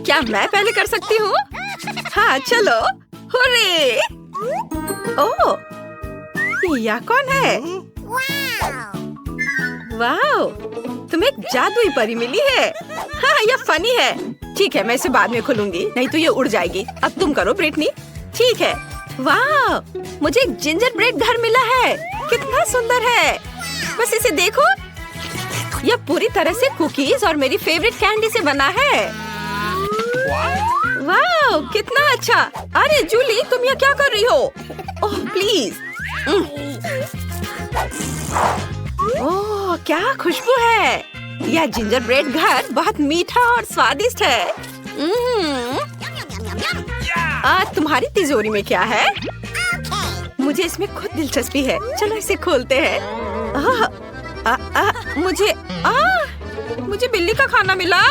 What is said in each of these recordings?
क्या मैं पहले कर सकती हूँ? हाँ चलो। हुर्रे! ओह, यह कौन है? वाह, तुम्हें एक जादुई परी मिली है। हाँ, यह फनी है। ठीक है, मैं इसे बाद में खोलूंगी, नहीं तो ये उड़ जाएगी। अब तुम करो ब्रिटनी। ठीक है। वाह, मुझे एक जिंजर ब्रेड घर मिला है। कितना सुंदर है। बस इसे देखो, यह पूरी तरह से कुकीज और मेरी फेवरेट कैंडी से बना है। वाह, कितना अच्छा। अरे जूली, तुम यहाँ क्या कर रही हो? Oh please. ओह, क्या खुशबू है। यह जिंजर ब्रेड घर बहुत मीठा और स्वादिष्ट है। तुम्हारी तिजोरी में क्या है? मुझे इसमें खुद दिलचस्पी है। चलो इसे खोलते हैं। मुझे बिल्ली का खाना मिला।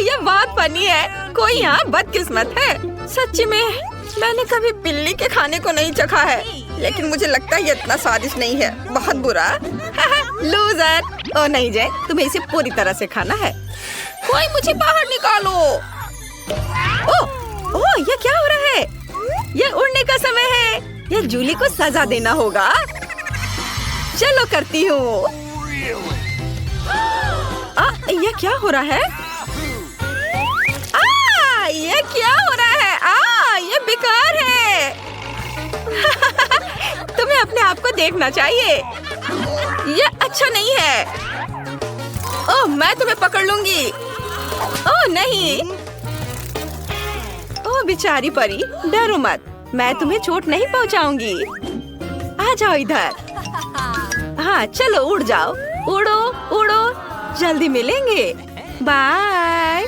यह बहुत फनी है। कोई यहाँ बदकिस्मत है। सच्ची में मैंने कभी बिल्ली के खाने को नहीं चखा है, लेकिन मुझे लगता है ये इतना स्वादिष्ट नहीं है। बहुत बुरा। लूजर। ओ नहीं जय, तुम्हें इसे पूरी तरह से खाना है। कोई मुझे बाहर निकालो। ओह, ये क्या हो रहा है? ये उड़ने का समय है। ये जूली को सजा देना होगा। चलो करती हूँ। ये क्या हो रहा है? ये क्या हो रहा है? ये बेकार है। तुम्हें अपने आप को देखना चाहिए। ये अच्छा नहीं है। ओह, मैं तुम्हें पकड़ लूंगी। ओह नहीं। ओह बेचारी परी, डरो मत, मैं तुम्हें चोट नहीं पहुंचाऊंगी। आ जाओ इधर। हाँ चलो उड़ जाओ। उड़ो उड़ो, जल्दी मिलेंगे। बाय।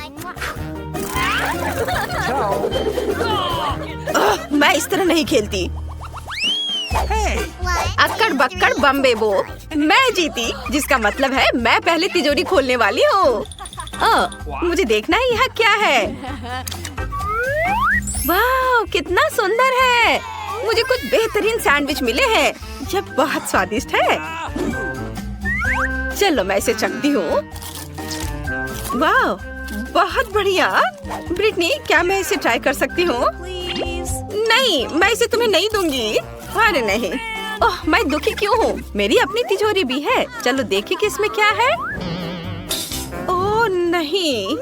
मैं इस तरह नहीं खेलती। अक्कड़ बक्कड़ बम्बे बो, मैं जीती, जिसका मतलब है मैं पहले तिजोरी खोलने वाली हूँ। मुझे देखना है यहाँ क्या है। वाह, कितना सुंदर है। मुझे कुछ बेहतरीन सैंडविच मिले हैं। यह बहुत स्वादिष्ट है। चलो मैं इसे चखती हूँ। वाह, बहुत बढ़िया। ब्रिटनी, क्या मैं इसे ट्राई कर सकती हूँ? नहीं, मैं इसे तुम्हें नहीं दूंगी। अरे नहीं। ओह, मैं दुखी क्यों हूँ? मेरी अपनी तिजोरी भी है। चलो देखें कि इसमें क्या है। ओह नहीं,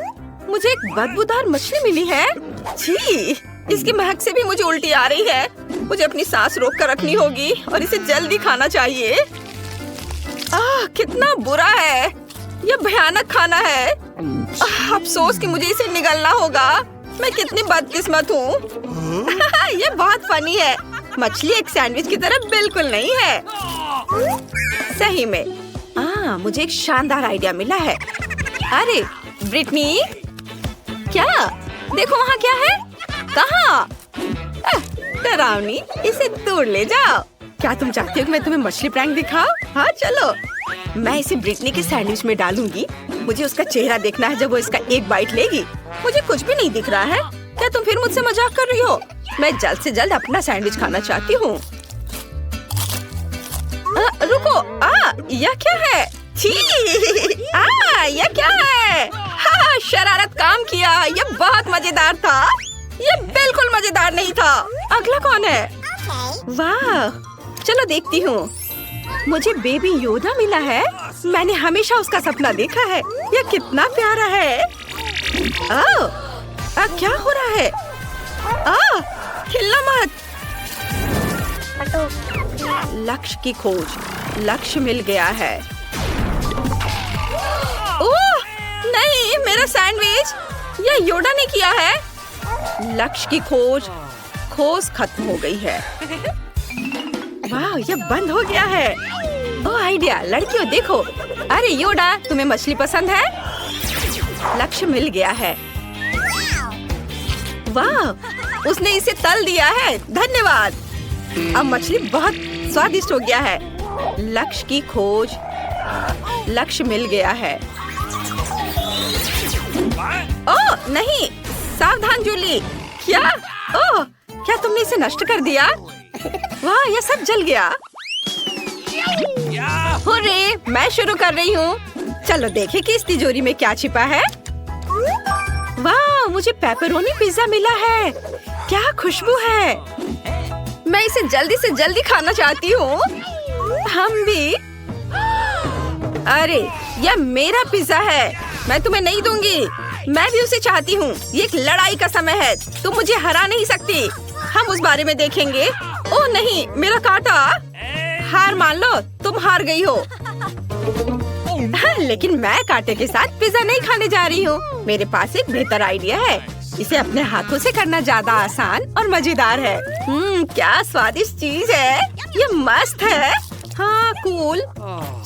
मुझे एक बदबूदार मछली मिली है। छी, इसकी महक से भी मुझे उल्टी आ रही है। मुझे अपनी सांस रोक कर रखनी होगी और इसे जल्दी खाना चाहिए। कितना बुरा है। यह भयानक खाना है। अफसोस कि मुझे इसे निगलना होगा। मैं कितनी बदकिस्मत हूँ। ये बहुत फनी है। मछली एक सैंडविच की तरह बिल्कुल नहीं है। सही में। मुझे एक शानदार आइडिया मिला है। अरे ब्रिटनी, क्या? देखो वहाँ क्या है। कहाँ? डरावनी, इसे दूर ले जाओ। क्या तुम चाहती हो कि मैं तुम्हें मछली प्रैंक दिखाऊं? हाँ चलो। मैं इसे ब्रिटनी के सैंडविच में डालूंगी। मुझे उसका चेहरा देखना है जब वो इसका एक बाइट लेगी। मुझे कुछ भी नहीं दिख रहा है। क्या तुम फिर मुझसे मजाक कर रही हो? मैं जल्द से जल्द अपना सैंडविच खाना चाहती हूँ। रुको, यह क्या है? छी, यह क्या है? हाँ, शरारत काम किया। यह बहुत मजेदार था। यह बिल्कुल मजेदार नहीं था। अगला कौन है? वाह, चलो देखती हूँ। मुझे बेबी योदा मिला है। मैंने हमेशा उसका सपना देखा है। यह कितना प्यारा है। क्या हो रहा है? हिलना मत। लक्ष्य की खोज। लक्ष्य मिल गया है। ओह नहीं, मेरा सैंडविच। यह योदा ने किया है। लक्ष्य की खोज खत्म हो गई है। वाह, यह बंद हो गया है। ओह आइडिया, लड़कियों देखो। अरे योदा, तुम्हें मछली पसंद है? लक्ष्य मिल गया है। वाह, उसने इसे तल दिया है। धन्यवाद। अब मछली बहुत स्वादिष्ट हो गया है। लक्ष्य की खोज। लक्ष्य मिल गया है। ओह नहीं, सावधान जूली। क्या? ओह, क्या तुमने इसे नष्ट कर दिया? वाह, यह सब जल गया। हुर्रे, मैं शुरू कर रही हूँ। चलो देखें कि इस तिजोरी में क्या छिपा है। वाह, मुझे पेपरोनी पिज्जा मिला है। क्या खुशबू है। मैं इसे जल्दी से जल्दी खाना चाहती हूँ। हम भी। अरे यह मेरा पिज्जा है, मैं तुम्हें नहीं दूंगी। मैं भी उसे चाहती हूँ। ये एक लड़ाई का समय है, तुम मुझे हरा नहीं सकती। हम उस बारे में देखेंगे। ओह नहीं, मेरा कांटा। हार मान लो, तुम हार गई हो। लेकिन मैं कांटे के साथ पिज्जा नहीं खाने जा रही हूँ। मेरे पास एक बेहतर आइडिया है। इसे अपने हाथों से करना ज्यादा आसान और मजेदार है। क्या स्वादिष्ट चीज है। ये मस्त है। हाँ कूल।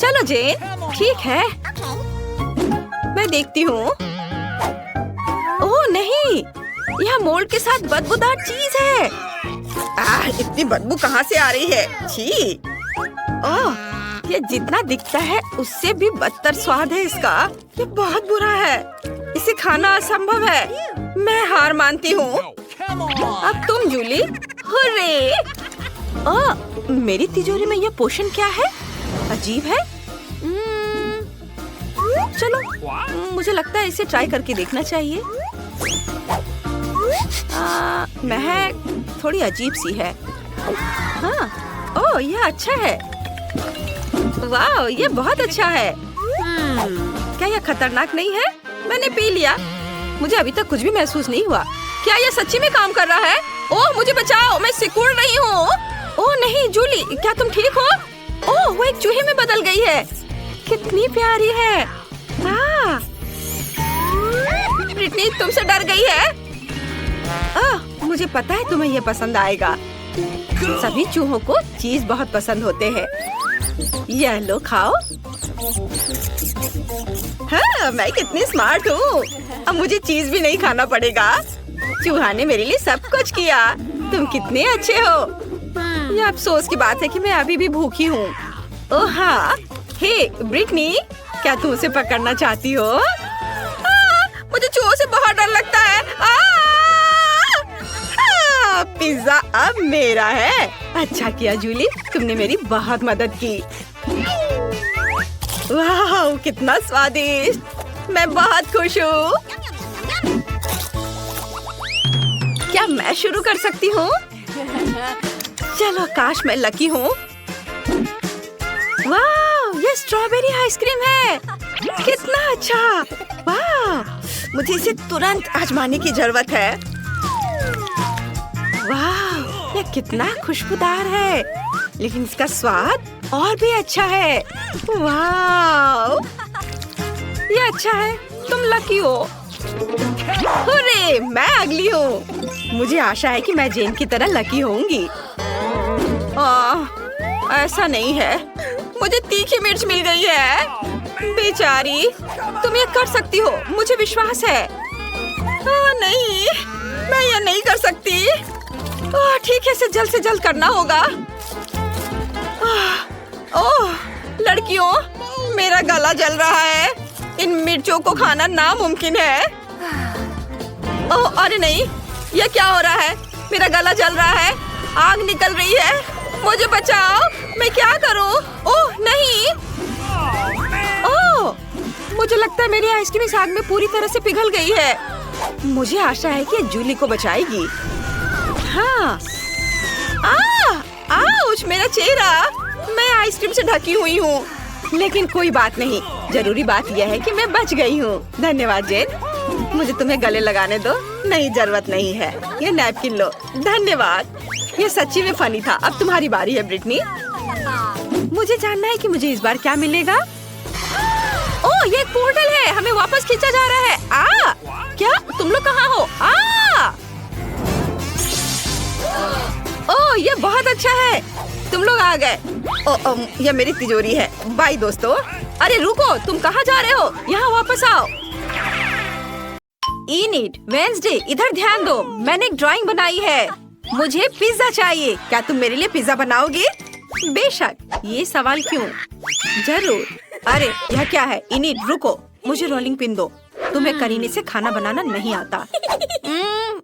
चलो जेन, ठीक है, मैं देखती हूँ। ओह नहीं, यह मोल्ड के साथ बदबूदार चीज है। इतनी बदबू कहाँ से आ रही है। छी। ओह, ये जितना दिखता है उससे भी बदतर स्वाद है इसका। ये बहुत बुरा है, इसे खाना असंभव है। मैं हार मानती हूँ। अब तुम जूली। हुर्रे। मेरी तिजोरी में यह पोषण क्या है। अजीब है। चलो, मुझे लगता है इसे ट्राई करके देखना चाहिए। महक थोड़ी अजीब सी है। हाँ, ओह यह अच्छा है। वाह, ये बहुत अच्छा है। क्या यह खतरनाक नहीं है। मैंने पी लिया, मुझे अभी तक कुछ भी महसूस नहीं हुआ। क्या यह सच्ची में काम कर रहा है। ओह मुझे बचाओ, मैं सिकुड़ रही हूँ। ओह नहीं जूली, क्या तुम ठीक हो। ओह वो एक चूहे में बदल गई है। कितनी प्यारी है। ब्रिटनी तुमसे डर गई है। मुझे पता है तुम्हें यह पसंद आएगा। सभी चूहों को चीज बहुत पसंद होते हैं। यह लो खाओ। हाँ, मैं कितनी स्मार्ट हूँ। अब मुझे चीज भी नहीं खाना पड़ेगा। चूहा ने मेरे लिए सब कुछ किया। तुम कितने अच्छे हो। यह अफसोस की बात है कि मैं अभी भी भूखी हूँ। ओह हाँ, हे ब्रिटनी, क्या तुम उसे पकड़ना चाहती हो। मुझे चूहों से बहुत डर लगता है। पिज्जा अब मेरा है। अच्छा किया जूली, तुमने मेरी बहुत मदद की। वाह कितना स्वादिष्ट। मैं बहुत खुश हूँ। क्या मैं शुरू कर सकती हूँ। चलो, काश मैं लकी हूँ। वाह, ये स्ट्रॉबेरी आइसक्रीम है। कितना अच्छा। वाह, मुझे इसे तुरंत आजमाने की जरूरत है। वाह, ये कितना खुशबूदार है, लेकिन इसका स्वाद और भी अच्छा है। वाह, ये अच्छा है। तुम लकी हो। हुर्रे, मैं अगली हूँ। मुझे आशा है कि मैं जेन की तरह लकी होंगी। ऐसा नहीं है, मुझे तीखी मिर्च मिल गई है। बेचारी, तुम ये कर सकती हो, मुझे विश्वास है। नहीं, मैं ये नहीं कर सकती। ठीक है, इसे जल्द से जल्द करना होगा। ओह लड़कियों, मेरा गला जल रहा है। इन मिर्चों को खाना नामुमकिन है। ओह अरे नहीं, ये क्या हो रहा है। मेरा गला जल रहा है, आग निकल रही है। मुझे बचाओ, मैं क्या करूं। ओह नहीं। ओह, मुझे लगता है मेरी आइसक्रीम इस आग में पूरी तरह से पिघल गई है। मुझे आशा है कि जूली को बचाएगी। हाँ। आउच, मेरा चेहरा। मैं आइसक्रीम से ढकी हुई हूँ, लेकिन कोई बात नहीं। जरूरी बात यह है कि मैं बच गई हूँ। धन्यवाद जेन। मुझे तुम्हें गले लगाने दो। नहीं, जरूरत नहीं है। ये नैपकिन लो। धन्यवाद। ये सच्ची में फनी था। अब तुम्हारी बारी है ब्रिटनी। मुझे जानना है कि मुझे इस बार क्या मिलेगा। ओह, ये एक पोर्टल है, हमें वापस खींचा जा रहा है। क्या तुम लोग कहाँ हो। ओह, ये बहुत अच्छा है, तुम लोग आ गए। ये मेरी तिजोरी है। बाय दोस्तों। अरे रुको, तुम कहाँ जा रहे हो। यहाँ वापस आओ। ईट वेंसडे, इधर ध्यान दो। मैंने एक ड्राइंग बनाई है। मुझे पिज्जा चाहिए। क्या तुम मेरे लिए पिज्जा बनाओगे। बेशक। ये सवाल क्यों। जरूर। अरे यह क्या है। इनिट रुको, मुझे रोलिंग पिन दो। तुम्हें करीने से खाना बनाना नहीं आता।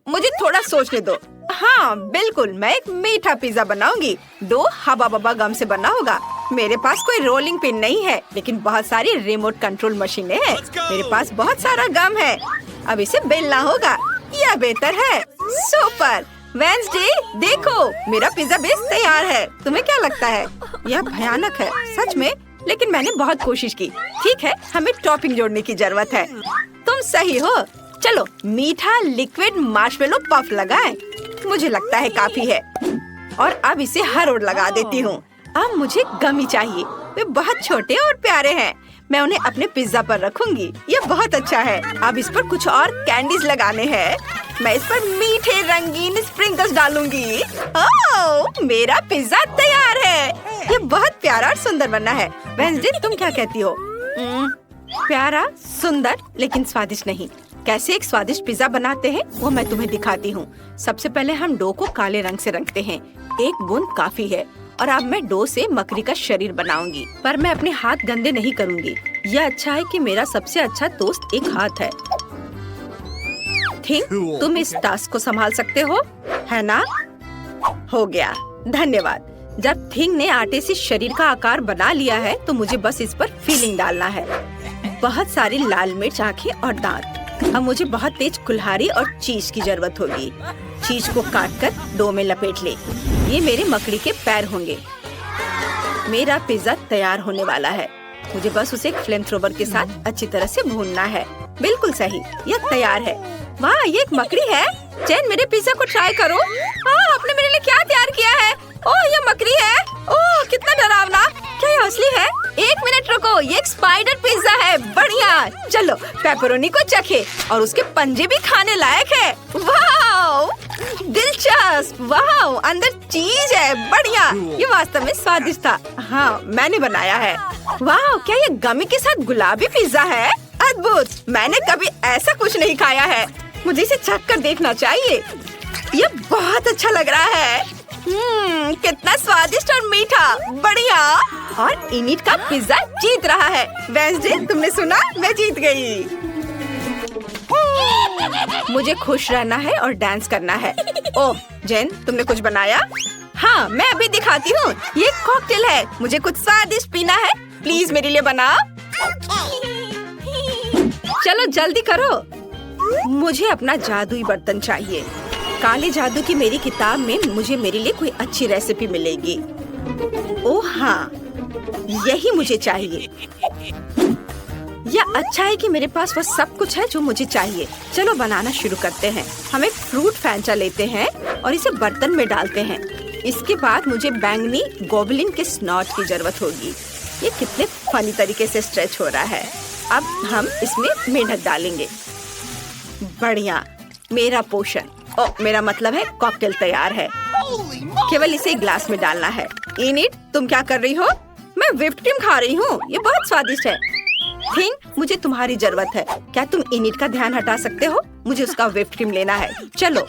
मुझे थोड़ा सोचने दो। हाँ बिल्कुल, मैं एक मीठा पिज्जा बनाऊंगी। 2 हवा बबा गम से बना होगा। मेरे पास कोई रोलिंग पिन नहीं है, लेकिन बहुत सारी रिमोट कंट्रोल मशीनें हैं। मेरे पास बहुत सारा गम है। अब इसे बेलना होगा। यह बेहतर है। सुपर। वेंसडे देखो, मेरा पिज्जा बेस तैयार है। तुम्हें क्या लगता है? यह भयानक है सच में, लेकिन मैंने बहुत कोशिश की। ठीक है, हमें टॉपिंग जोड़ने की जरूरत है। तुम सही हो। चलो मीठा लिक्विड मार्शमेलो पफ लगाएं। मुझे लगता है काफी है। और अब इसे हर ओर लगा देती हूँ। अब मुझे गमी चाहिए। वे बहुत छोटे और प्यारे हैं। मैं उन्हें अपने पिज्जा पर रखूंगी। ये बहुत अच्छा है। अब इस पर कुछ और कैंडीज लगाने हैं। मैं इस पर मीठे रंगीन स्प्रिंकल्स डालूंगी। ओह, मेरा पिज्जा तैयार है। ये बहुत प्यारा और सुंदर बनना है। वेंसडे तुम क्या कहती हो? प्यारा, सुंदर, लेकिन स्वादिष्ट नहीं। कैसे एक स्वादिष्ट पिज्जा बनाते हैं वो मैं तुम्हें दिखाती हूँ। सबसे पहले हम डो को काले रंग से रंगते हैं। एक बूंद काफी है। और अब मैं डो से मकड़ी का शरीर बनाऊंगी, पर मैं अपने हाथ गंदे नहीं करूंगी। यह अच्छा है कि मेरा सबसे अच्छा दोस्त एक हाथ है। थिंक, तुम इस टास्क को संभाल सकते हो, है ना? हो गया, धन्यवाद। जब थिंग ने आटे से शरीर का आकार बना लिया है तो मुझे बस इस पर फिलिंग डालना है। बहुत सारी लाल मिर्च, आँखें और दांत। अब मुझे बहुत तेज कुल्हाड़ी और चीज की जरूरत होगी। चीज को काटकर डो में लपेट ले। ये मेरे मकड़ी के पैर होंगे। मेरा पिज्जा तैयार होने वाला है। मुझे बस उसे एक फ्लेम थ्रोवर के साथ अच्छी तरह से भूनना है। बिल्कुल सही, यह तैयार है। वाह, ये एक मकड़ी है। जैन, मेरे पिज्जा को ट्राई करो। आपने मेरे लिए क्या तैयार किया है? ओह, ये मकड़ी है। ओह, कितना डरावना। क्या ये असली है? एक मिनट रुको, ये एक स्पाइडर पिज्जा है। बढ़िया। चलो पेपरोनी को चखे, और उसके पंजे भी खाने लायक है। वाह, दिलचस्प। वाह, अंदर चीज है। बढ़िया, ये वास्तव में स्वादिष्ट था। हाँ, मैंने बनाया है। वाह, क्या ये गमी के साथ गुलाबी पिज्जा है? अद्भुत। मैंने कभी ऐसा कुछ नहीं खाया है। मुझे इसे चख कर देखना चाहिए। ये बहुत अच्छा लग रहा है। कितना स्वादिष्ट और मीठा। बढ़िया। और इनिट का पिज्जा जीत रहा है। वेंसडे, तुमने सुना? मैं जीत गई। मुझे खुश रहना है और डांस करना है। ओह जेन, तुमने कुछ बनाया? हाँ, मैं अभी दिखाती हूँ। ये कॉकटेल है। मुझे कुछ स्वादिष्ट पीना है। प्लीज मेरे लिए बनाओ। चलो जल्दी करो। मुझे अपना जादुई बर्तन चाहिए। काले जादू की मेरी किताब में मुझे मेरे लिए कोई अच्छी रेसिपी मिलेगी। ओह हाँ, यही मुझे चाहिए। यह अच्छा है कि मेरे पास वह सब कुछ है जो मुझे चाहिए। चलो बनाना शुरू करते हैं। हम एक फ्रूट फैंटा लेते हैं और इसे बर्तन में डालते हैं। इसके बाद मुझे बैंगनी गोबलिन के स्नॉट की जरूरत होगी। ये कितने फनी तरीके से स्ट्रेच हो रहा है। अब हम इसमें मेंढक डालेंगे। बढ़िया, मेरा पोषण, मेरा मतलब है कॉकटेल तैयार है। केवल इसे ग्लास में डालना है। इनिट, तुम क्या कर रही हो? मैं व्हिप्ड क्रीम खा रही हूँ। ये बहुत स्वादिष्ट है। थिंग, मुझे तुम्हारी जरूरत है। क्या तुम इनिट का ध्यान हटा सकते हो? मुझे उसका व्हिप्ड क्रीम लेना है। चलो।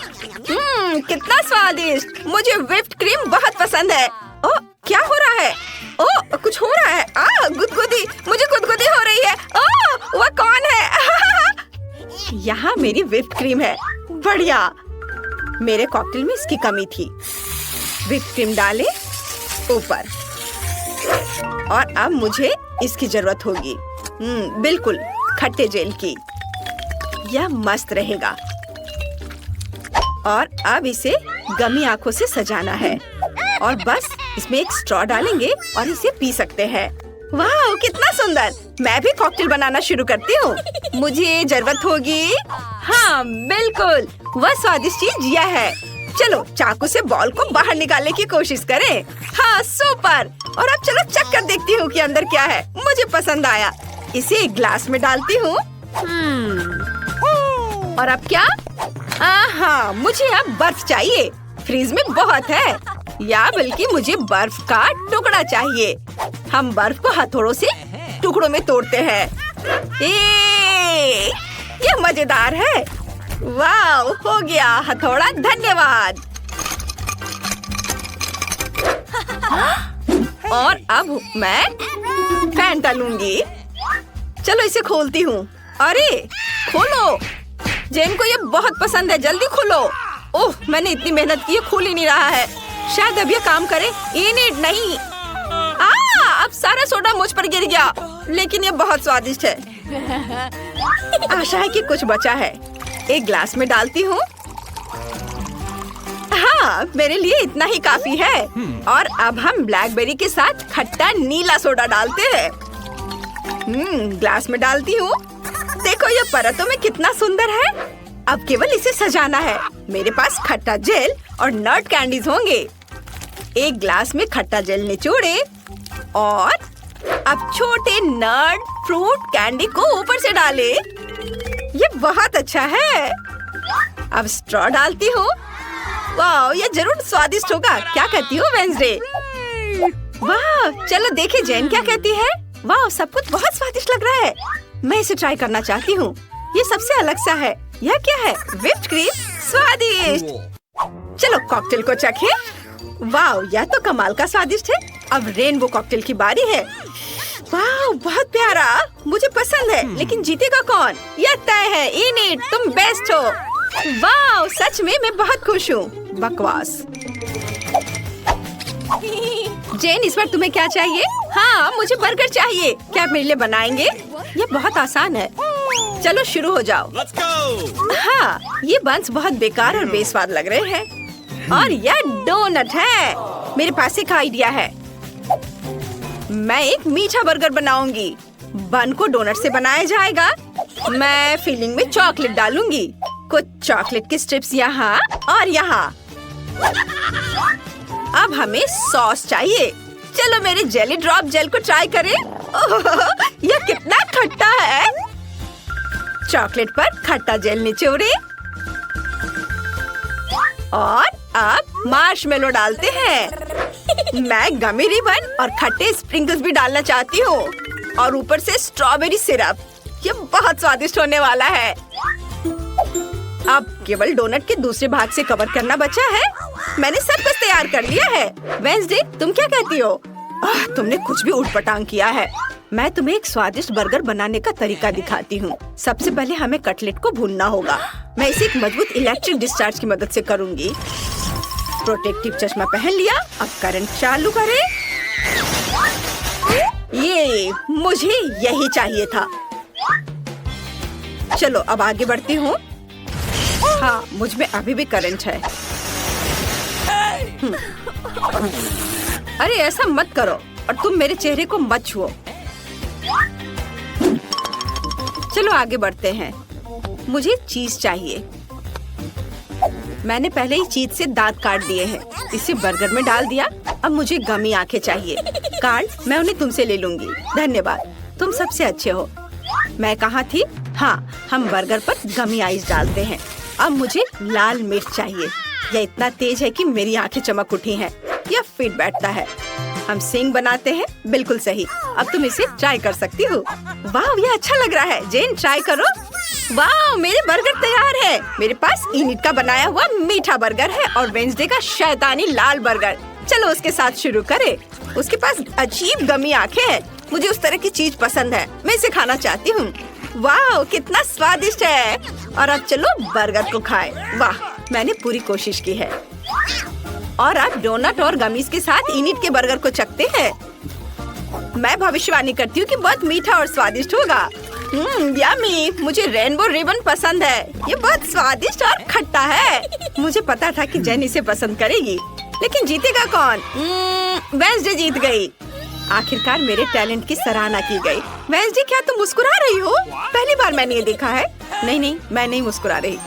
कितना स्वादिष्ट। मुझे व्हिप्ड क्रीम बहुत पसंद है। ओह, क्या हो रहा है? ओह, कुछ हो रहा है। गुदगुदी, मुझे गुदगुदी हो रही है। ओह, वह कौन है? यहाँ मेरी व्हिप्ड क्रीम है। बढ़िया। मेरे कॉकटेल में इसकी कमी थी। व्हिप्ड क्रीम डालें ऊपर। और अब मुझे इसकी जरूरत होगी। बिल्कुल, खट्टे जेल की। यह मस्त रहेगा। और अब इसे गमी आंखों से सजाना है। और बस इसमें एक स्ट्रॉ डालेंगे और इसे पी सकते हैं। वाह, कितना सुंदर। मैं भी कॉकटेल बनाना शुरू करती हूँ। मुझे जरूरत होगी। हाँ बिल्कुल, वह स्वादिष्ट चीज यह है। चलो चाकू से बॉल को बाहर निकालने की कोशिश करें। हाँ सुपर। और अब चलो चेक कर देखती हूँ कि अंदर क्या है। मुझे पसंद आया। इसे एक ग्लास में डालती हूँ। और अब क्या? हाँ, मुझे अब बर्फ चाहिए। फ्रीज में बहुत है, या बल्कि मुझे बर्फ का टुकड़ा चाहिए। हम बर्फ को हथौड़ों से टुकड़ों में तोड़ते हैं। ये मजेदार है। वाह, हो गया हथौड़ा। धन्यवाद। और अब मैं फैंटा लूंगी। चलो इसे खोलती हूँ। अरे खोलो। जेन को ये बहुत पसंद है। जल्दी खोलो। ओह, मैंने इतनी मेहनत की, खुल ही नहीं रहा है। शायद अब ये काम करे। इनिट नहीं। अब सारा सोडा मुझ पर गिर गया। लेकिन ये बहुत स्वादिष्ट है। आशा है कि कुछ बचा है। एक ग्लास में डालती हूँ। हाँ, मेरे लिए इतना ही काफी है। और अब हम ब्लैकबेरी के साथ खट्टा नीला सोडा डालते हैं। ग्लास में डालती हूँ। देखो ये परतों में कितना सुंदर है। अब केवल इसे सजाना है। मेरे पास खट्टा जेल और नट कैंडीज होंगे। एक ग्लास में खट्टा जेल निचोड़े और अब छोटे नट फ्रूट कैंडी को ऊपर से डाले। ये बहुत अच्छा है। अब स्ट्रॉ डालती हूँ। वाह, ये जरूर स्वादिष्ट होगा। क्या कहती हो वेंसडे? वाह, चलो देखे जेन क्या कहती है। वाह, सब कुछ बहुत स्वादिष्ट लग रहा है। मैं इसे ट्राई करना चाहती हूँ। ये सबसे अलग सा है। यह क्या है? Whipped cream. स्वादिष्ट। चलो कॉकटेल को चखें। वाह, यह तो कमाल का स्वादिष्ट है। अब रेनबो कॉकटेल की बारी है। वाह, बहुत प्यारा, मुझे पसंद है। लेकिन जीतेगा कौन? यह तय है। इनिट, तुम बेस्ट हो। वाह, सच में मैं बहुत खुश हूँ। बकवास। जेन, इस बार तुम्हें क्या चाहिए? हाँ, मुझे बर्गर चाहिए। क्या आप मेरे लिए बनाएंगे? ये बहुत आसान है। चलो शुरू हो जाओ। हाँ, ये बंस बहुत बेकार और बेस्वाद लग रहे हैं। और यह डोनट है। मेरे पास एक आइडिया है। मैं एक मीठा बर्गर बनाऊंगी। बन को डोनट से बनाया जाएगा। मैं फिलिंग में चॉकलेट डालूंगी। कुछ चॉकलेट की स्ट्रिप्स यहाँ और यहाँ। अब हमें सॉस चाहिए। चलो मेरे जेली ड्रॉप जेल को ट्राई करें। यह कितना खट्टा है। चॉकलेट पर खट्टा जेल निचोड़े और अब मार्शमेलो डालते हैं। मैं गमी रिबन और खट्टे स्प्रिंकल्स भी डालना चाहती हूँ और ऊपर से स्ट्रॉबेरी सिरप। ये बहुत स्वादिष्ट होने वाला है। अब केवल डोनट के दूसरे भाग से कवर करना बचा है। मैंने सब कुछ तैयार कर लिया है। वेंसडे, तुम क्या कहती हो? तुमने कुछ भी उठपटांग किया है। मैं तुम्हें एक स्वादिष्ट बर्गर बनाने का तरीका दिखाती हूँ। सबसे पहले हमें कटलेट को भूनना होगा। मैं इसे एक मजबूत इलेक्ट्रिक डिस्चार्ज की मदद से करूँगी। प्रोटेक्टिव चश्मा पहन लिया। अब करंट चालू करें। ये मुझे यही चाहिए था। चलो अब आगे बढ़ती हूँ। हाँ, मुझ में अभी भी करंट है। अरे ऐसा मत करो और तुम मेरे चेहरे को मत छुओ। चलो आगे बढ़ते हैं। मुझे चीज चाहिए। मैंने पहले ही चीज से दांत काट दिए हैं। इसे बर्गर में डाल दिया। अब मुझे गमी आंखें चाहिए। कार्ड मैं उन्हें तुमसे ले लूंगी। धन्यवाद, तुम सबसे अच्छे हो। मैं कहाँ थी? हाँ, हम बर्गर पर गमी आइस डालते हैं। अब मुझे लाल मिर्च चाहिए। यह इतना तेज है कि मेरी आंखें चमक उठी हैं। यह फिट बैठता है। हम सिंग बनाते हैं। बिल्कुल सही। अब तुम इसे ट्राई कर सकती हो। वाह, यह अच्छा लग रहा है। जेन, ट्राई करो। वाह, मेरे बर्गर तैयार है। मेरे पास इनिट का बनाया हुआ मीठा बर्गर है और वेंसडे का शैतानी लाल बर्गर। चलो उसके साथ शुरू करें। उसके पास अजीब गमी आंखें हैं। मुझे उस तरह की चीज पसंद है। मैं इसे खाना चाहती हूँ। वाह, कितना स्वादिष्ट है। और अब चलो बर्गर को खाएं। वाह, मैंने पूरी कोशिश की है। और अब डोनट और गमीज के साथ इनिट के बर्गर को चखते हैं। मैं भविष्यवाणी करती हूँ कि बहुत मीठा और स्वादिष्ट होगा। यम्मी, मुझे रेनबो रिबन पसंद है। ये बहुत स्वादिष्ट और खट्टा है। मुझे पता था कि जेन इसे पसंद करेगी। लेकिन जीतेगा कौन? वेंसडे जीत गई। आखिरकार मेरे टैलेंट की सराहना की गई। वेंसडे, क्या तुम मुस्कुरा रही हो? पहली बार मैंने ये देखा है। नहीं, मैं नहीं मुस्कुरा रही।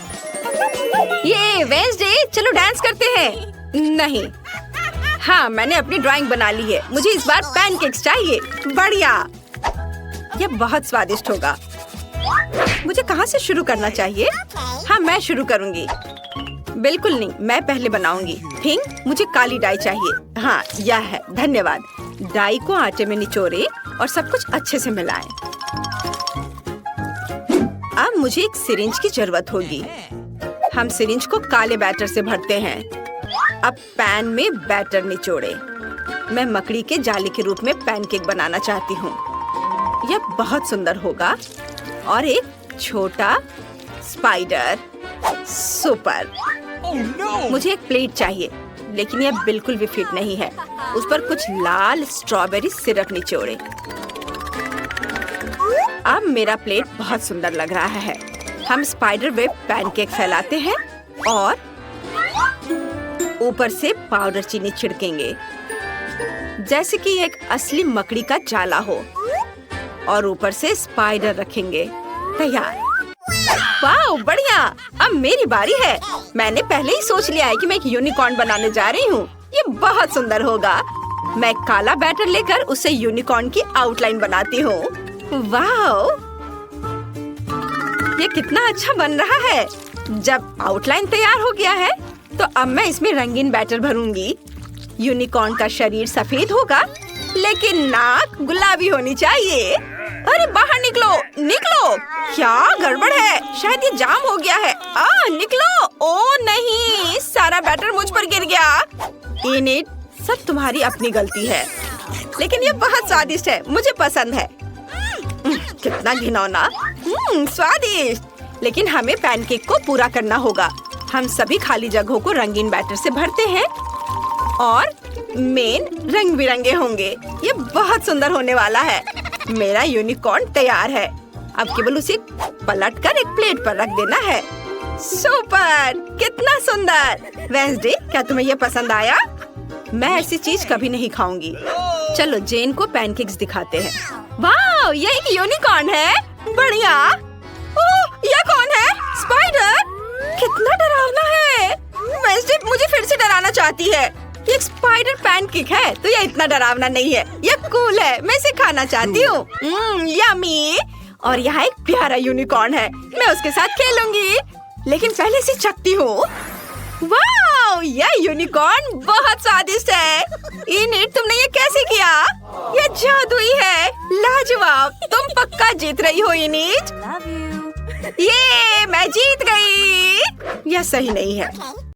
ये वेंसडे, चलो डांस करते हैं। नहीं। हाँ, मैंने अपनी ड्राइंग बना ली है। मुझे इस बार पैनकेक्स चाहिए। बढ़िया, यह बहुत स्वादिष्ट होगा। मुझे कहाँ से शुरू करना चाहिए? हाँ, मैं शुरू करूँगी। बिल्कुल नहीं, मैं पहले बनाऊंगी। पिंक, मुझे काली डाई चाहिए। हाँ, यह है। धन्यवाद। डाई को आटे में निचोड़े और सब कुछ अच्छे से मिलाएं। अब मुझे एक सिरिंज की जरूरत होगी। हम सिरिंज को काले बैटर से भरते हैं। अब पैन में बैटर निचोड़े। मैं मकड़ी के जाले के रूप में पैनकेक बनाना चाहती हूँ। यह बहुत सुंदर होगा। और एक छोटा स्पाइडर। सुपर। मुझे एक प्लेट चाहिए, लेकिन यह बिल्कुल भी फिट नहीं है। उस पर कुछ लाल स्ट्रॉबेरी सिरप निचोड़े। अब मेरा प्लेट बहुत सुंदर लग रहा है। हम स्पाइडर वेब पैनकेक फैलाते हैं और ऊपर से पाउडर चीनी छिड़केंगे, जैसे कि एक असली मकड़ी का जाला हो, और ऊपर से स्पाइडर रखेंगे। तैयार। वाह, बढ़िया। अब मेरी बारी है। मैंने पहले ही सोच लिया है कि मैं एक यूनिकॉर्न बनाने जा रही हूँ। ये बहुत सुंदर होगा। मैं काला बैटर लेकर उससे यूनिकॉर्न की आउटलाइन बनाती हूँ। वाह, ये कितना अच्छा बन रहा है। जब आउटलाइन तैयार हो गया है तो अब मैं इसमें रंगीन बैटर भरूंगी। यूनिकॉर्न का शरीर सफेद होगा, लेकिन नाक गुलाबी होनी चाहिए। अरे बाहर निकलो, निकलो। क्या गड़बड़ है? शायद ये जाम हो गया है। निकलो। ओ नहीं, सारा बैटर मुझ पर गिर गया। इनिट, सब तुम्हारी अपनी गलती है, लेकिन ये बहुत स्वादिष्ट है। मुझे पसंद है। कितना घिनौना। स्वादिष्ट। लेकिन हमें पैनकेक को पूरा करना होगा। हम सभी खाली जगहों को रंगीन बैटर से भरते हैं और मेन रंग बिरंगे होंगे। ये बहुत सुंदर होने वाला है। मेरा यूनिकॉर्न तैयार है। अब केवल उसे पलटकर एक प्लेट पर रख देना है। सुपर, कितना सुंदर। वेंसडे, क्या तुम्हें ये पसंद आया? मैं ऐसी चीज कभी नहीं खाऊंगी। चलो जेन को पैनकेक्स दिखाते हैं। वाह, ये एक यूनिकॉर्न है। बढ़िया। ओह, ये कौन है? स्पाइडर। कितना डरावना है। वेंसडे मुझे फिर से डराना चाहती है। ये एक स्पाइडर पैनकेक है, तो ये इतना डरावना नहीं है। ये कूल है। मैं इसे खाना चाहती हूँ। यम्मी। और यहाँ एक प्यारा यूनिकॉर्न है। मैं उसके साथ खेलूंगी, लेकिन पहले से चखती हूँ। वाह, यह यूनिकॉर्न बहुत स्वादिष्ट है। इनिट, तुमने ये कैसे किया? ये जादुई है। लाजवाब। तुम पक्का जीत रही हो इनिट। ये मैं जीत गई। यह सही नहीं है।